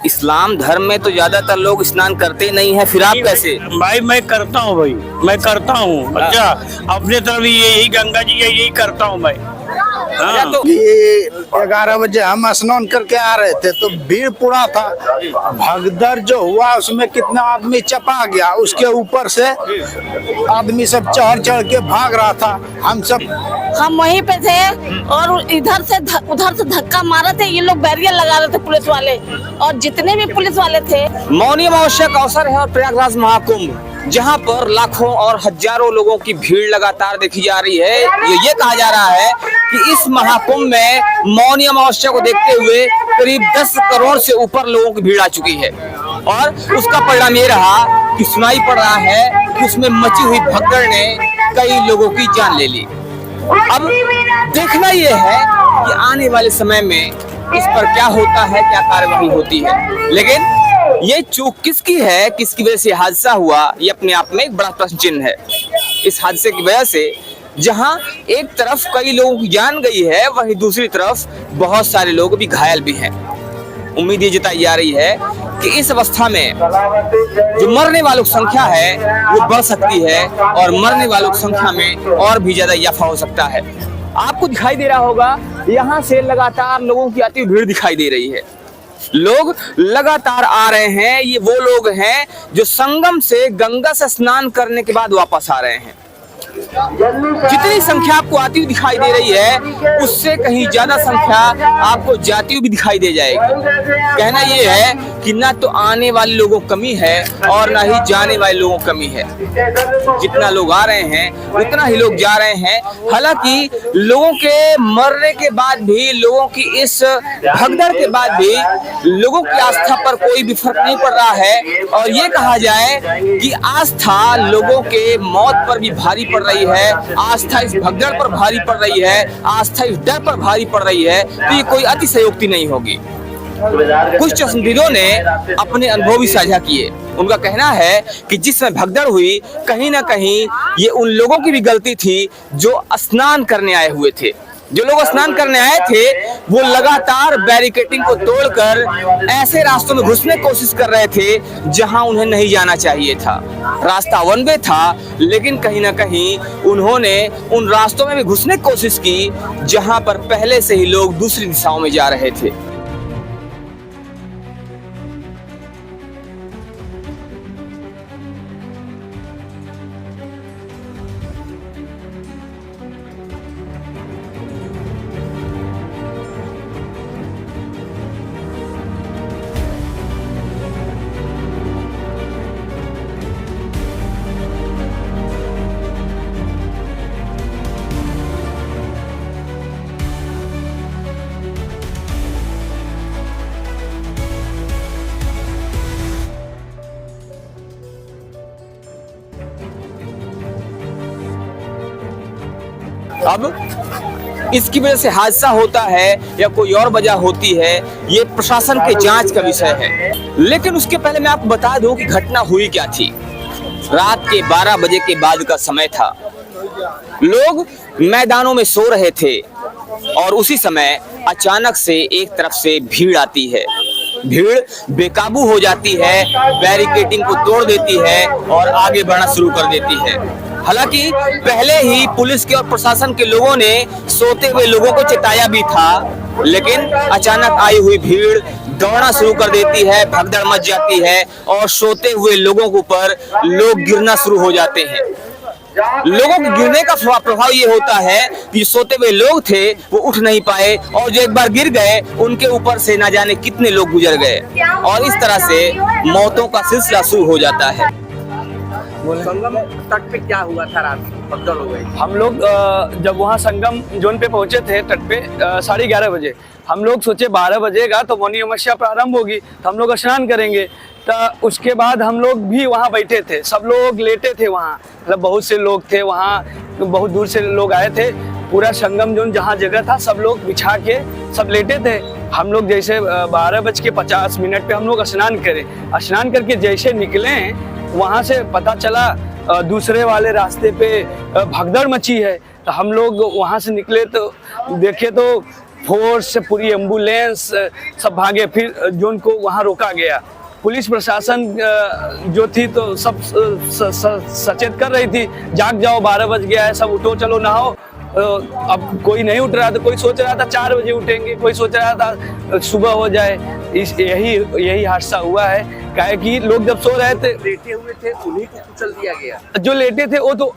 इस्लाम धर्म में तो ज्यादातर लोग स्नान करते नहीं है, फिर आप कैसे? भाई मैं करता हूँ भाई, मैं करता हूँ। अच्छा, अपने तरफ भी यही गंगा जी यही करता हूँ भाई। अच्छा, तो ये 11 बजे हम स्नान करके आ रहे थे तो भीड़ पूरा था। भगदड़ जो हुआ उसमें कितना आदमी चपा गया, उसके ऊपर से आदमी सब चढ़ चढ़ के भाग रहा था। हम वहीं पे थे और इधर से उधर से धक्का मारे थे, ये लोग बैरियर लगा रहे थे पुलिस वाले, और जितने भी पुलिस वाले थे। मौनी अमावस्या का अवसर है और प्रयागराज महाकुंभ, जहां पर लाखों और हजारों लोगों की भीड़ लगातार देखी जा रही है। ये कहा जा रहा है कि इस महाकुंभ में मौनी अमावस्या को देखते हुए करीब 10 करोड़ से ऊपर लोगों की भीड़ आ चुकी है, और उसका परिणाम ये रहा कि सुनाई पड़ रहा है कि उसमें मची हुई भगदड़ ने कई लोगों की जान ले ली। अब देखना ये है कि आने वाले समय में इस पर क्या होता है, क्या कार्यवाही होती है। लेकिन ये चूक किसकी है, किसकी वजह से हादसा हुआ, ये अपने आप में एक बड़ा प्रश्न चिन्ह है। इस हादसे की वजह से जहां एक तरफ कई लोगों की जान गई है, वहीं दूसरी तरफ बहुत सारे लोग भी घायल भी हैं। उम्मीद ये जताई जा रही है कि इस अवस्था में जो मरने वालों की संख्या है वो बढ़ सकती है, और मरने वालों की संख्या में और भी ज्यादा इजाफा हो सकता है। आपको दिखाई दे रहा होगा, यहाँ से लगातार लोगों की आती हुई भीड़ दिखाई दे रही है। लोग लगातार आ रहे हैं। ये वो लोग हैं जो संगम से गंगा से स्नान करने के बाद वापस आ रहे हैं। जितनी संख्या आपको आती हुई दिखाई दे रही है, उससे कहीं ज्यादा संख्या आपको जाती हुई भी दिखाई दे जाएगी। कहना ये है कि ना तो आने वाले लोगों की कमी है और ना ही जाने वाले लोगों की कमी है। जितना लोग आ रहे हैं उतना ही लोग जा रहे हैं। हालांकि लोगों के मरने के बाद भी, लोगों की इस भगदड़ के बाद भी लोगों की आस्था पर कोई भी फर्क नहीं पड़ रहा है, और ये कहा जाए कि आस्था लोगों के मौत पर भी भारी पड़ रही है, आस्था इस भगदड़ पर भारी पड़ रही है, आस्था इस डर पर भारी पड़ रही है, तो ये कोई अतिशयोक्ति नहीं होगी। कुछ चश्मदीदों ने अपने अनुभव भी साझा किए। उनका कहना है कि जिसमें भगदड़ हुई, कहीं ना कहीं ये उन लोगों की भी गलती थी जो स्नान करने आए हुए थे। जो लोग स्नान करने आए थे वो लगातार बैरिकेडिंग को तोड़कर ऐसे रास्तों में घुसने की कोशिश कर रहे थे जहां उन्हें नहीं जाना चाहिए था। रास्ता वन वे था, लेकिन कहीं ना कहीं उन्होंने उन रास्तों में भी घुसने की कोशिश की जहां पर पहले से ही लोग दूसरी दिशाओं में जा रहे थे। अब इसकी वजह से हादसा होता है या कोई और वजह होती है, ये प्रशासन के जांच का विषय है। लेकिन उसके पहले मैं आपको बता दूं कि घटना हुई क्या थी। रात के 12 बजे के बाद का समय था। लोग मैदानों में सो रहे थे और उसी समय अचानक से एक तरफ से भीड़ आती है। भीड़ बेकाबू हो जाती है, बैरिकेडिंग को तोड़ देती है और आगे बढ़ना शुरू कर देती है। हालांकि पहले ही पुलिस के और प्रशासन के लोगों ने सोते हुए लोगों को चेताया भी था, लेकिन अचानक आई हुई भीड़ दौड़ना शुरू कर देती है, भगदड़ मच जाती है और सोते हुए लोगों के ऊपर लोग गिरना शुरू हो जाते हैं। लोगों के गिरने का प्रभाव ये होता है कि सोते हुए लोग थे वो उठ नहीं पाए, और जो एक बार गिर गए उनके ऊपर से ना जाने कितने लोग गुजर गए, और इस तरह से मौतों का सिलसिला शुरू हो जाता है। संगम तट पे क्या हुआ था? रात भगदड़ हो गई। हम लोग जब वहाँ संगम जोन पे पहुंचे थे तट पे 11:30 बजे, हम लोग सोचे 12 बजेगा तो मौनी अमावस्या प्रारंभ होगी तो हम लोग स्नान करेंगे। तो उसके बाद हम लोग भी वहाँ बैठे थे, सब लोग लेटे थे वहाँ, मतलब बहुत से लोग थे वहाँ, बहुत दूर से लोग आए थे। पूरा संगम जोन जहाँ जगह था सब लोग बिछा के सब लेटे थे। हम लोग जैसे 12:50 पे हम लोग स्नान करें, स्नान करके जैसे निकले वहाँ से पता चला दूसरे वाले रास्ते पे भगदड़ मची है। तो हम लोग वहाँ से निकले तो देखे तो फोर्स, पूरी एम्बुलेंस सब भागे, फिर जो उनको वहाँ रोका गया। पुलिस प्रशासन जो थी तो सब सचेत कर रही थी, जाग जाओ 12 बज गया है, सब उठो चलो नहाओ। अब कोई नहीं उठ रहा था, कोई सोच रहा था 4 बजे उठेंगे, कोई सोच रहा था सुबह हो जाए। यही हादसा हुआ है। काहे कि लोग जब सो रहे थे, लेटे हुए थे उन्हीं को कुचल दिया गया। जो लेटे थे वो तो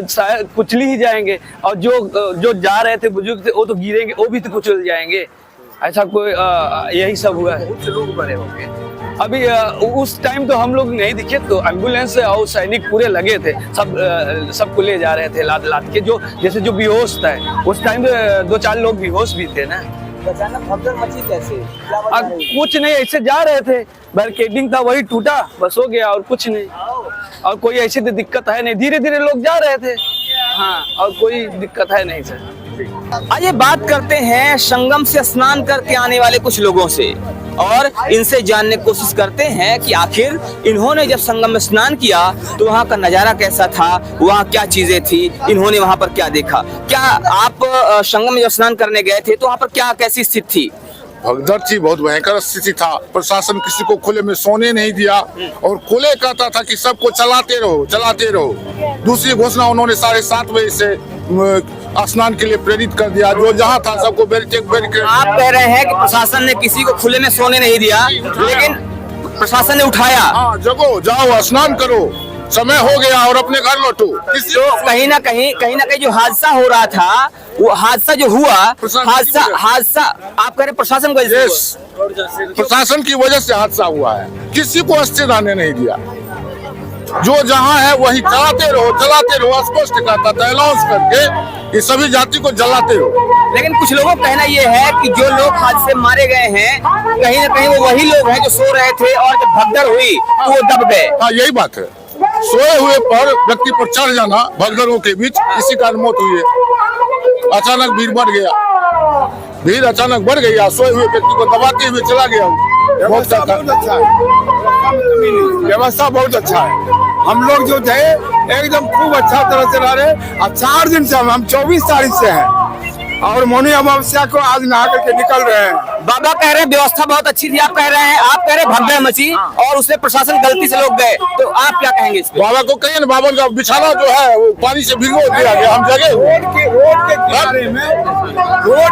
शायद कुचल ही जाएंगे, और जो जा रहे थे बुजुर्ग थे वो तो गिरेंगे, वो भी तो कुचल जाएंगे। ऐसा कोई यही सब हुआ है। बहुत से लोग मरे होंगे। अभी उस टाइम तो हम लोग नहीं दिखे, तो एम्बुलेंस और सैनिक पूरे लगे थे, सबको ले जा रहे थे लाद के। जो जैसे जो बेहोश था उस टाइम 2-4 लोग बेहोश भी थे ना। अचानक भगदड़ मची कैसे? कुछ नहीं, ऐसे जा रहे थे, बैरिकेडिंग था वही टूटा, बस हो गया और कुछ नहीं। और कोई ऐसी तो दिक्कत है नहीं, धीरे धीरे लोग जा रहे थे। हाँ, और कोई दिक्कत है नहीं सर। आइए बात करते हैं संगम से स्नान करके आने वाले कुछ लोगों से, और इनसे जानने की कोशिश करते हैं कि आखिर इन्होंने जब संगम में स्नान किया तो वहाँ का नजारा कैसा था, वहाँ क्या चीजें थी, इन्होंने वहाँ पर क्या देखा। क्या आप संगम में जब स्नान करने गए थे तो वहाँ पर क्या कैसी स्थिति थी? भगदड़ थी, बहुत भयंकर स्थिति था। प्रशासन किसी को खुले में सोने नहीं दिया और खुले कहता था कि सबको चलाते रहो चलाते रहो। दूसरी घोषणा उन्होंने 7:30 बजे से स्नान के लिए प्रेरित कर दिया। जो जहाँ था सबको बैरिकेड। आप कह रहे हैं कि प्रशासन ने किसी को खुले में सोने नहीं दिया, लेकिन प्रशासन ने उठाया। हाँ, जगो जाओ स्नान करो, समय हो गया और अपने घर लौटो। तो कहीं ना कहीं जो हादसा हो रहा था, वो हादसा जो हुआ, हादसा आप कह रहे प्रशासन की वजह से? प्रशासन की वजह से हादसा हुआ है। किसी को अस्थिर रहने नहीं दिया। जो जहाँ है वही चलाते रहो। स्पष्ट कहता था अनाउंस करके कि सभी जाति को जलाते रहो। लेकिन कुछ लोगों का कहना ये है कि जो लोग हादसे में मारे गए हैं, कहीं ना कहीं वो वही लोग हैं जो सो रहे थे और जब भगदड़ हुई तो वो दब गए। हाँ, यही बात है। सोए हुए पर व्यक्ति पर चढ़ जाना भगदड़ों के बीच, इसी कारण मौत हुई है। अचानक भीड़ बढ़ गया, सोए हुए व्यक्ति को दबाते हुए चला गया। व्यवस्था बहुत अच्छा है। व्यवस्था बहुत अच्छा है। हम लोग जो थे एकदम खूब अच्छा तरह से रह रहे। अब 4 दिन से हम 24 तारीख से हैं और मौनी अमावस्या को आज नहा करके निकल रहे हैं। बाबा कह रहे हैं व्यवस्था बहुत अच्छी थी, आप कह रहे हैं भगदड़ मची और उसमें प्रशासन गलती से लोग गए, तो आप क्या कहेंगे इस पे? बाबा को कहिए ना, बाबा का बिछाना जो है वो पानी से भिगो दिया गया। हम जगह रोड के किनारे में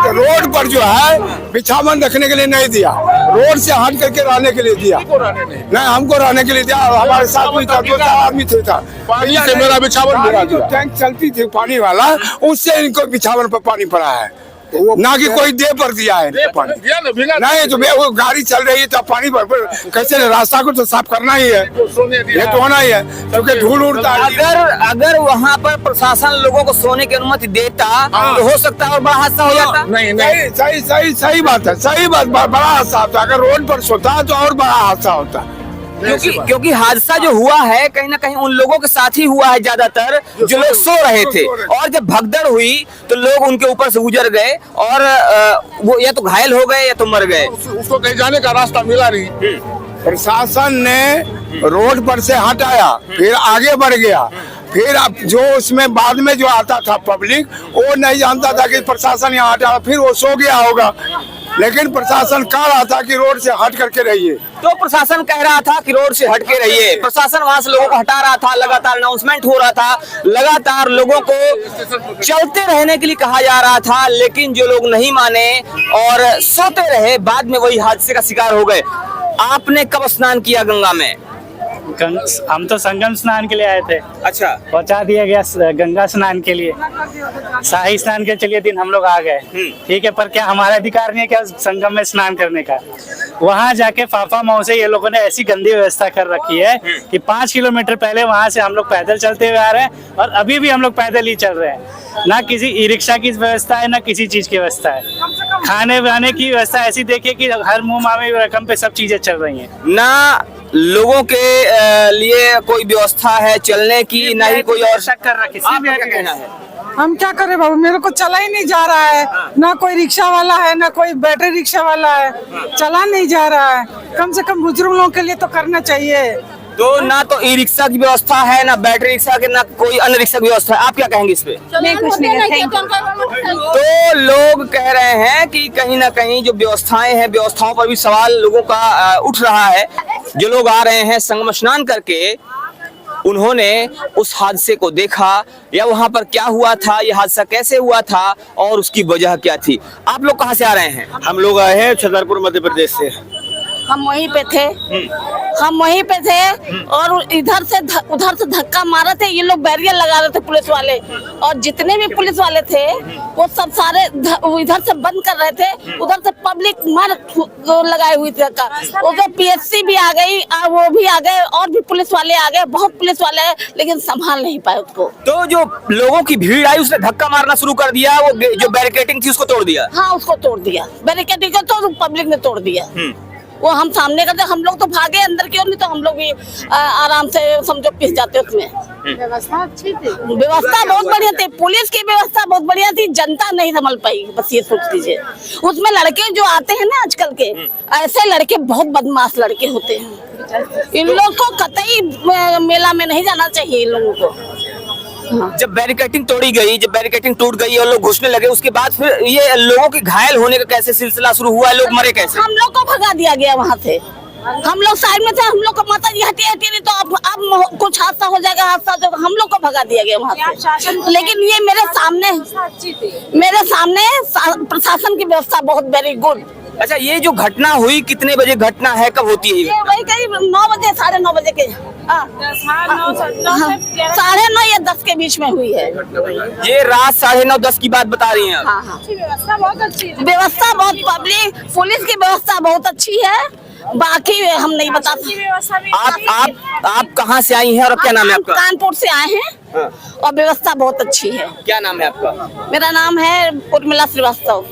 रोड पर जो है बिछावन रखने के लिए नहीं दिया, रोड से हट करके रहने के लिए दिया। नहीं, हमको रहने के लिए दिया। हमारे साथ भी 2-4 आदमी थे। पानी से मेरा बिछावन भिगा जो दिया। टैंक चलती थी पानी वाला, उससे इनको बिछावन पर पानी पड़ा है, ना कि कोई देह पर दिया है पानी। नहीं तो वो गाड़ी चल रही है तो पानी कैसे, रास्ता को तो साफ करना ही है, ये तो होना ही है, क्योंकि धूल उड़ता है। अगर वहाँ पर प्रशासन लोगों को सोने की अनुमति देता तो हो सकता है और बड़ा हादसा हो जाता। सही बात है, सही बात। बड़ा हादसा होता, अगर रोड पर सोता तो और बड़ा हादसा होता। क्योंकि हादसा जो हुआ है कहीं ना कहीं उन लोगों के साथ ही हुआ है, ज्यादातर जो लोग सो रहे थे, और जब भगदड़ हुई तो लोग उनके ऊपर से गुजर गए और वो या तो घायल हो गए या तो मर गए। उसको कहीं जाने का रास्ता मिला नहीं। प्रशासन ने रोड पर से हटाया, फिर आगे बढ़ गया, फिर अब जो उसमें बाद में जो आता था पब्लिक, वो नहीं जानता था कि प्रशासन यहाँ हटा, फिर वो सो गया होगा। लेकिन प्रशासन कह रहा था कि रोड से हट करके रहिए, तो प्रशासन कह रहा था कि रोड से हट के रहिए, प्रशासन वहां से लोगों को हटा रहा था, लगातार अनाउंसमेंट हो रहा था, लगातार लोगों को चलते रहने के लिए कहा जा रहा था, लेकिन जो लोग नहीं माने और सोते रहे, बाद में वही हादसे का शिकार हो गए। आपने कब स्नान किया गंगा में? हम तो संगम स्नान के लिए आए थे। अच्छा, पहुंचा दिया गया गंगा स्नान के लिए, शाही स्नान के चलिए दिन हम लोग आ गए। ठीक है, पर क्या हमारा अधिकार नहीं है क्या संगम में स्नान करने का? वहां जाके फाफा मऊ से ये लोगों ने ऐसी गंदी व्यवस्था कर रखी है कि 5 किलोमीटर पहले वहां से हम लोग पैदल चलते हुए आ रहे हैं और अभी भी हम लोग पैदल ही चल रहे हैं। ना किसी ई रिक्शा की व्यवस्था है, ना किसी चीज की व्यवस्था है। खाने वाने की व्यवस्था ऐसी देखिए कि हर मुंह मामी रकम पे सब चीजें चल रही हैं। ना लोगों के लिए कोई व्यवस्था है चलने की, ना ही कोई और शक कर रहा किसी भी क्या कहना है? हम क्या करें बाबू, मेरे को चला ही नहीं जा रहा है, ना कोई रिक्शा वाला है, ना कोई बैटरी रिक्शा वाला है, चला नहीं जा रहा है। कम से कम बुजुर्ग लोगों के लिए तो करना चाहिए। तो ना तो ई रिक्शा की व्यवस्था है, ना बैटरी रिक्शा के, ना कोई अन्य रिक्शा की व्यवस्था है। आप क्या कहेंगे इस पे? मैं कुछ नहीं तो लोग कह रहे हैं कि कहीं ना कहीं जो व्यवस्थाएं हैं, व्यवस्थाओं पर भी सवाल लोगों का उठ रहा है। जो लोग आ रहे हैं संगम स्नान करके, उन्होंने उस हादसे को देखा या वहां पर क्या हुआ था, ये हादसा कैसे हुआ था और उसकी वजह क्या थी। आप लोग कहाँ से आ रहे हैं? हम लोग आए हैं छतरपुर मध्य प्रदेश से। हम वहीं पे थे, और इधर से उधर से धक्का मारे थे। ये लोग बैरियर लगा रहे थे पुलिस वाले, और जितने भी पुलिस वाले थे वो सब सारे इधर से बंद कर रहे थे, उधर से पब्लिक मार लगाई हुई थी धक्का। उधर पीएससी भी आ गई, वो भी आ गए, और भी पुलिस वाले आ गए, बहुत पुलिस वाले आए, लेकिन संभाल नहीं पाए उसको। तो जो लोगों की भीड़ आई उसने धक्का मारना शुरू कर दिया, वो जो बैरिकेडिंग थी उसको तोड़ दिया। हाँ, उसको तोड़ दिया, बैरिकेडिंग को तो पब्लिक ने तोड़ दिया। वो हम सामने करते, हम लोग तो भागे अंदर क्यों, नहीं तो हम लोग भी आराम से समझो पिस जाते उसमें। व्यवस्था अच्छी थी, व्यवस्था बहुत बढ़िया थी, पुलिस की व्यवस्था बहुत बढ़िया थी, जनता नहीं संभल पाई। बस ये सोच लीजिए। उसमें लड़के जो आते हैं ना आजकल के, ऐसे लड़के बहुत बदमाश लड़के होते हैं। इन लोग को कतई मेला में नहीं जाना चाहिए इन लोगों को। जब बैरिकेडिंग तोड़ी गई, जब बैरिकेडिंग टूट गई और लोग घुसने लगे, उसके बाद फिर ये लोगों के घायल होने का कैसे सिलसिला शुरू हुआ? लोग मरे कैसे? हम लोग को भगा दिया गया वहाँ से। हम लोग साइड में थे, हम लोग को माता जी हटिए हटिए, नहीं तो अब कुछ हादसा हो जाएगा, हादसा तो हम लोग को भगा दिया गया वहाँ से। लेकिन ये मेरे सामने प्रशासन की व्यवस्था बहुत वेरी गुड। अच्छा, ये जो घटना हुई कितने बजे घटना है, कब होती है? ये वही करीब 9 बजे, 9:30 बजे के, 9:30 या 10 के बीच में हुई है। ये रात 9:30 10 की बात बता रही हैं आप? हाँ। व्यवस्था बहुत अच्छी है, व्यवस्था बहुत, पब्लिक पुलिस की व्यवस्था बहुत अच्छी है, बाकी हम नहीं बता सकते। आप कहाँ से आई हैं और क्या नाम है आपका? कानपुर से आए हैं, और व्यवस्था बहुत अच्छी है। क्या नाम है आपका? मेरा नाम है उर्मिला श्रीवास्तव।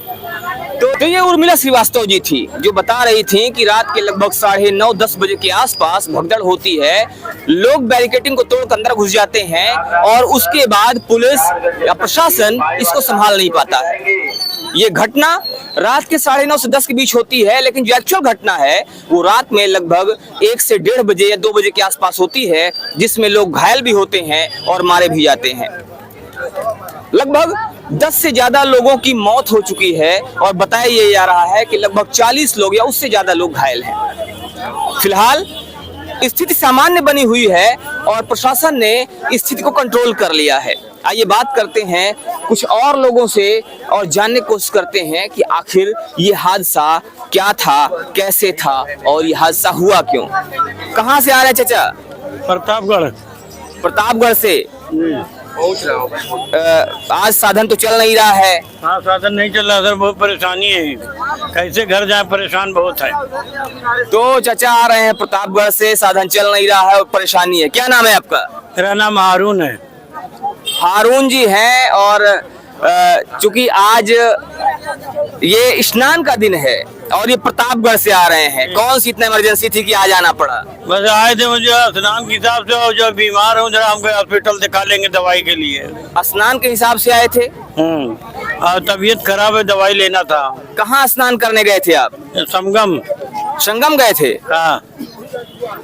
तो ये उर्मिला श्रीवास्तव जी थी जो बता रही थी कि रात के लगभग 9:30-10 बजे के आसपास भगदड़ होती है, लोग बैरिकेडिंग को तोड़कर अंदर घुस जाते हैं और उसके बाद पुलिस या प्रशासन इसको संभाल नहीं पाता है। ये घटना रात के 9:30 से 10 के बीच होती है, लेकिन जो एक्चुअल घटना है वो रात में लगभग 1 से 1:30 बजे या 2 बजे के आसपास होती है, जिसमें लोग घायल भी होते हैं और मारे भी जाते हैं। लगभग 10 से ज्यादा लोगों की मौत हो चुकी है और बताया ये जा रहा है कि लगभग 40 लोग या उससे ज्यादा लोग घायल हैं। फिलहाल स्थिति सामान्य बनी हुई है और प्रशासन ने स्थिति को कंट्रोल कर लिया है। आइए बात करते हैं कुछ और लोगों से और जानने की कोशिश करते हैं कि आखिर ये हादसा क्या था, कैसे था और ये हादसा हुआ क्यों। कहाँ से आ रहे हैं चाचा? प्रतापगढ़ से। पहुंच रहा हूँ। आज साधन तो चल नहीं रहा है। हाँ, साधन नहीं चल रहा सर, बहुत परेशानी है, कैसे घर जाए, परेशान बहुत है। तो चाचा आ रहे हैं प्रतापगढ़ से, साधन चल नहीं रहा है और परेशानी है। क्या नाम है आपका? मेरा नाम हारून है। हारून जी हैं, और चूंकि आज ये स्नान का दिन है और ये प्रतापगढ़ से आ रहे हैं, कौन सी इतना इमरजेंसी थी कि आज आना पड़ा? बस आए थे मुझे स्नान के हिसाब से, और जो बीमार हूँ जरा हमको हॉस्पिटल दिखा लेंगे दवाई के लिए। स्नान के हिसाब से आए थे? और तबीयत खराब है, दवाई लेना था। कहाँ स्नान करने गए थे आप? संगम गए थे? हाँ।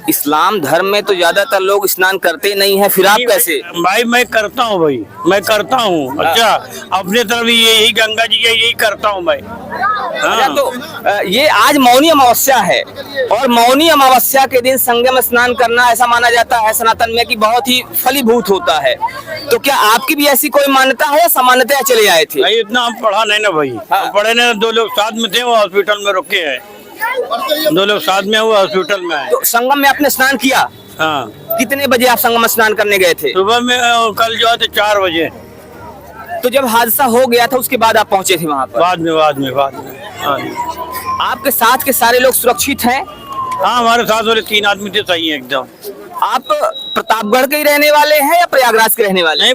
इस्लाम धर्म में तो ज्यादातर लोग स्नान करते नहीं है, फिर आप कैसे? भाई मैं करता हूँ, मैं करता हूँ। अच्छा, अपने तरफ यही गंगा जी का यही करता हूँ मैं। हाँ। तो ये आज मौनी अमावस्या है और मौनी अमावस्या के दिन संगम स्नान करना ऐसा माना जाता है सनातन में कि बहुत ही फलीभूत होता है। तो क्या आपकी भी ऐसी कोई मान्यता है या सामान्यतः चले आए थे? भाई इतना हम पढ़ा नहीं ना भाई। हाँ। हम पढ़े ना, 2 लोग साथ में थे, वो हॉस्पिटल में रुके हैं। 2 लोग साथ में हुआ, हॉस्पिटल में आए। तो संगम में आपने स्नान किया? हाँ। कितने बजे आप संगम स्नान करने गए थे? सुबह में, कल जो है 4 बजे। तो जब हादसा हो गया था उसके बाद आप पहुंचे थे वहाँ पर? बाद में। हाँ। आपके साथ के सारे लोग सुरक्षित हैं? हाँ, हमारे साथ वाले 3 आदमी थे, सही है एकदम। आप प्रतापगढ़ के ही रहने वाले हैं या प्रयागराज के रहने वाले? नहीं,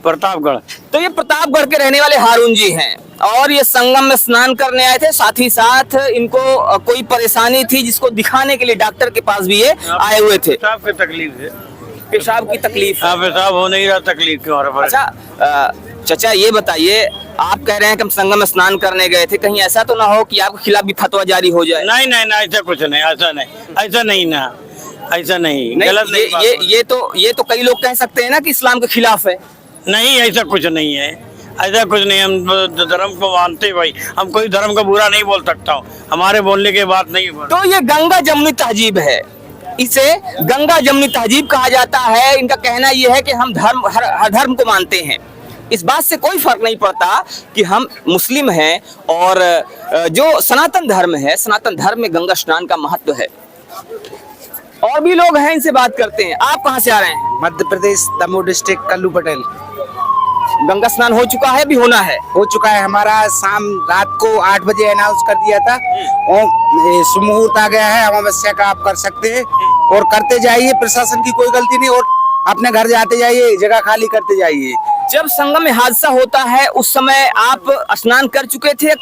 प्रतापगढ़। तो ये प्रतापगढ़ के रहने वाले हारून जी हैं और ये संगम में स्नान करने आए थे। साथ ही साथ इनको कोई परेशानी थी जिसको दिखाने के लिए डॉक्टर के पास भी ये आए हुए थे। पेशाब की तकलीफ है। पेशाब की तकलीफ? हाँ, पेशाब हो नहीं रहा, तकलीफ क्यों? अच्छा चाचा ये बताइए, आप कह रहे हैं कि हम संगम में स्नान करने गए थे, कहीं ऐसा तो ना हो कि आपके खिलाफ भी फतवा जारी हो जाए? नहीं, ऐसा कुछ नहीं, ऐसा नहीं ना। ऐसा नहीं, नहीं, गलत नहीं बात बोली। ये तो कई लोग कह सकते हैं ना कि इस्लाम के खिलाफ है। नहीं, ऐसा कुछ नहीं है, ऐसा कुछ नहीं। हम धर्म को मानते हैं भाई, हम कोई धर्म का बुरा नहीं बोल सकता हूँ, हमारे बोलने के बात नहीं है। तो ये गंगा जमुनी तहजीब है, इसे गंगा जमुनी तहजीब कहा जाता है। इनका कहना यह है कि हम हर धर्म को मानते हैं, इस बात से कोई फर्क नहीं पड़ता कि हम मुस्लिम हैं और जो सनातन धर्म है, सनातन धर्म में गंगा स्नान का महत्व है। और भी लोग हैं, इनसे बात करते हैं। आप कहाँ से आ रहे हैं? मध्य प्रदेश, दमोह डिस्ट्रिक्ट, कल्लू पटेल। गंगा स्नान हो चुका है, भी होना है? हो चुका है हमारा, शाम रात को 8 बजे अनाउंस कर दिया था और सुमुहूर्त आ गया है, अमावस्या का आप कर सकते हैं और करते जाइए, प्रशासन की कोई गलती नहीं, और अपने घर जाते जाइए, जगह खाली करते जाइए। जब संगम में हादसा होता है उस समय आप स्नान कर चुके थे?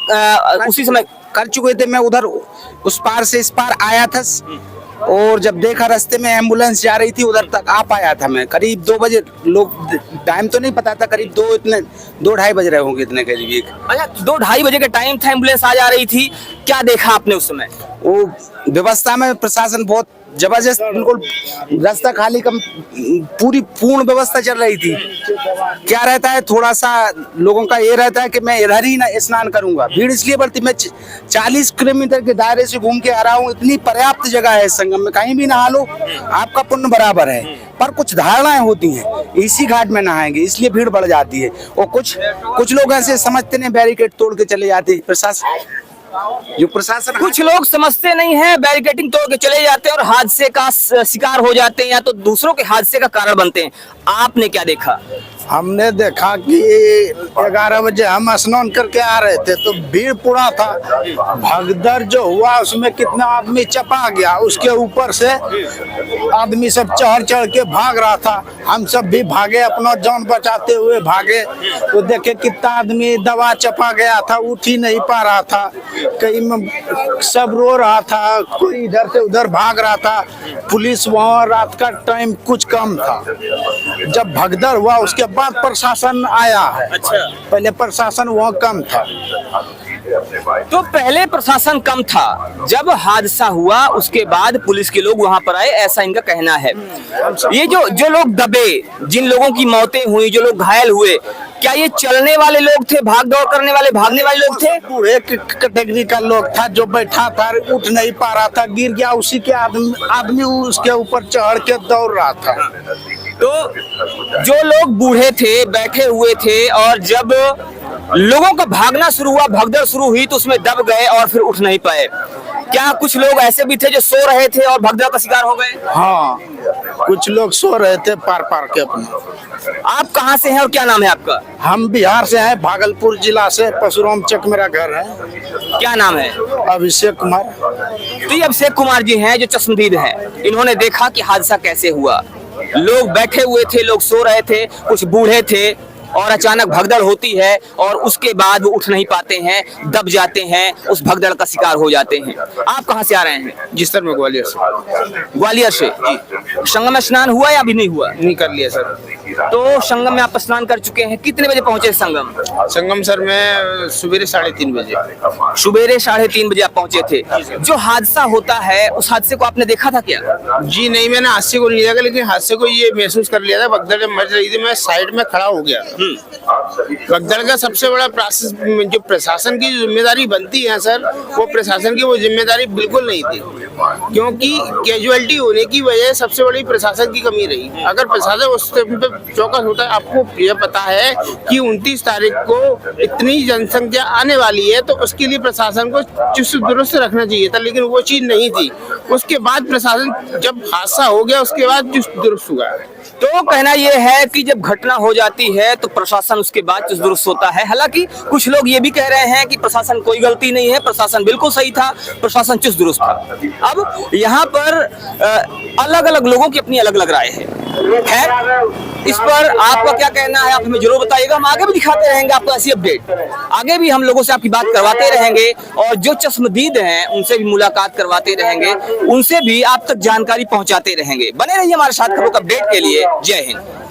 उसी समय कर चुके थे, मैं उधर उस पार से इस पार आया था और जब देखा रास्ते में एम्बुलेंस जा रही थी उधर तक आ पाया था मैं। करीब 2 बजे, लोग टाइम तो नहीं पता था, करीब 2-2:30 बज रहे होंगे इतने करीब। अच्छा, 2-2:30 बजे का टाइम था, एम्बुलेंस आ जा रही थी। क्या देखा आपने उस समय? वो व्यवस्था में प्रशासन बहुत जबरदस्त, बिल्कुल रास्ता खाली, कम पूरी पूर्ण व्यवस्था चल रही थी। क्या रहता है, थोड़ा सा लोगों का ये रहता है कि मैं इधर ही ना स्नान करूंगा, भीड़ इसलिए बढ़ती। मैं 40 किलोमीटर के दायरे से घूम के आ रहा हूँ, इतनी पर्याप्त जगह है संगम में, कहीं भी नहा लो आपका पुण्य बराबर है। पर कुछ धारणाएं होती हैं, इसी घाट में नहाएंगे इसलिए भीड़ बढ़ जाती है, और कुछ लोग ऐसे समझते नहीं, बैरिकेड तोड़ के चले जाते हैं। प्रशासन कुछ लोग समझते नहीं है, बैरिकेडिंग तोड़ के चले जाते हैं और हादसे का शिकार हो जाते हैं या तो दूसरों के हादसे का कारण बनते हैं। आपने क्या देखा? हमने देखा कि 11 बजे हम स्नान करके आ रहे थे तो भीड़ पूरा था। भगदड़ जो हुआ उसमें कितना आदमी चपा गया, उसके ऊपर से आदमी सब चढ़ के भाग रहा था। हम सब भी भागे, अपना जान बचाते हुए भागे, तो देखे कितना आदमी दबा चपा गया था, उठ ही नहीं पा रहा था, कहीं में सब रो रहा था, कोई इधर से उधर भाग रहा था। पुलिस वहाँ, रात का टाइम कुछ कम था। जब भगदड़ हुआ उसके बाद प्रशासन आया है। अच्छा, पहले प्रशासन वहाँ कम था। तो पहले प्रशासन कम था, जब हादसा हुआ उसके बाद पुलिस के लोग वहां पर आए, ऐसा इनका कहना है। ये जो लोग दबे, जिन लोगों की मौतें हुई, जो लोग घायल हुए, क्या ये चलने वाले लोग थे, भाग दौड़ करने वाले, भागने वाले लोग थे? पूरे कैटेगरी का लोग था, जो बैठा था उठ नहीं पा रहा था, गिर गया, उसी के आदमी उसके ऊपर चढ़ के दौड़ रहा था। तो जो लोग बूढ़े थे, बैठे हुए थे, और जब लोगों का भागना शुरू हुआ, भगदड़ शुरू हुई, तो उसमें दब गए और फिर उठ नहीं पाए। क्या कुछ लोग ऐसे भी थे जो सो रहे थे और भगदड़ का शिकार हो गए? हाँ, कुछ लोग सो रहे थे पार के अपने। आप कहाँ से हैं और क्या नाम है आपका? हम बिहार से हैं, भागलपुर जिला से, परशुराम चक मेरा घर है। क्या नाम है? अभिषेक कुमार। तो ये अभिषेक कुमार जी हैं जो चश्मदीद हैं। इन्होंने देखा कि हादसा कैसे हुआ। लोग बैठे हुए थे, लोग सो रहे थे, कुछ बूढ़े थे, और अचानक भगदड़ होती है और उसके बाद वो उठ नहीं पाते हैं, दब जाते हैं, उस भगदड़ का शिकार हो जाते हैं। आप कहाँ से आ रहे हैं? जिस तरह में ग्वालियर से। ग्वालियर से। संगम में स्नान हुआ या अभी नहीं हुआ? नहीं कर लिया सर। तो संगम में आप स्नान कर चुके हैं। कितने बजे पहुंचे संगम? संगम सर मैं सुबह 3:30 बजे। सुबेरे 3:30 बजे आप पहुंचे थे। जो हादसा होता है उस हादसे को आपने देखा था क्या? जी नहीं, मैंने हादसे को नहीं देखा, लेकिन हादसे को ये महसूस कर लिया था। भगदड़ जब मच रही थी, मैं साइड में खड़ा हो गया। भगदड़ का सबसे बड़ा जो प्रशासन की जिम्मेदारी बनती है सर, वो प्रशासन की वो जिम्मेदारी बिल्कुल नहीं थी, क्योंकि कैजुअलिटी होने की वजह सबसे बड़ी प्रशासन की कमी रही। अगर प्रशासन उस पे चौकस होता है, आपको यह पता है कि 29 तारीख को इतनी जनसंख्या आने वाली है, तो उसके लिए प्रशासन को चुस्त दुरुस्त रखना चाहिए था, लेकिन वो चीज नहीं थी। उसके बाद प्रशासन, जब हादसा हो गया उसके बाद चुस्त दुरुस्त हुआ। तो कहना यह है कि जब घटना हो जाती है तो प्रशासन उसके बाद चुस्त दुरुस्त होता है। हालांकि कुछ लोग ये भी कह रहे हैं कि प्रशासन कोई गलती नहीं है, प्रशासन बिल्कुल सही था, प्रशासन चुस्त दुरुस्त था। अब यहाँ पर अलग अलग लोगों की अपनी अलग अलग राय है। खैर, इस पर आपका क्या कहना है आप हमें जरूर बताइएगा। हम आगे भी दिखाते रहेंगे आपको ऐसी अपडेट, आगे भी हम लोगों से आपकी बात करवाते रहेंगे और जो चश्मदीद हैं उनसे भी मुलाकात करवाते रहेंगे, उनसे भी आप तक जानकारी पहुंचाते रहेंगे। बने रहिए हमारे साथ खबरों का अपडेट के लिए। जय हिंद।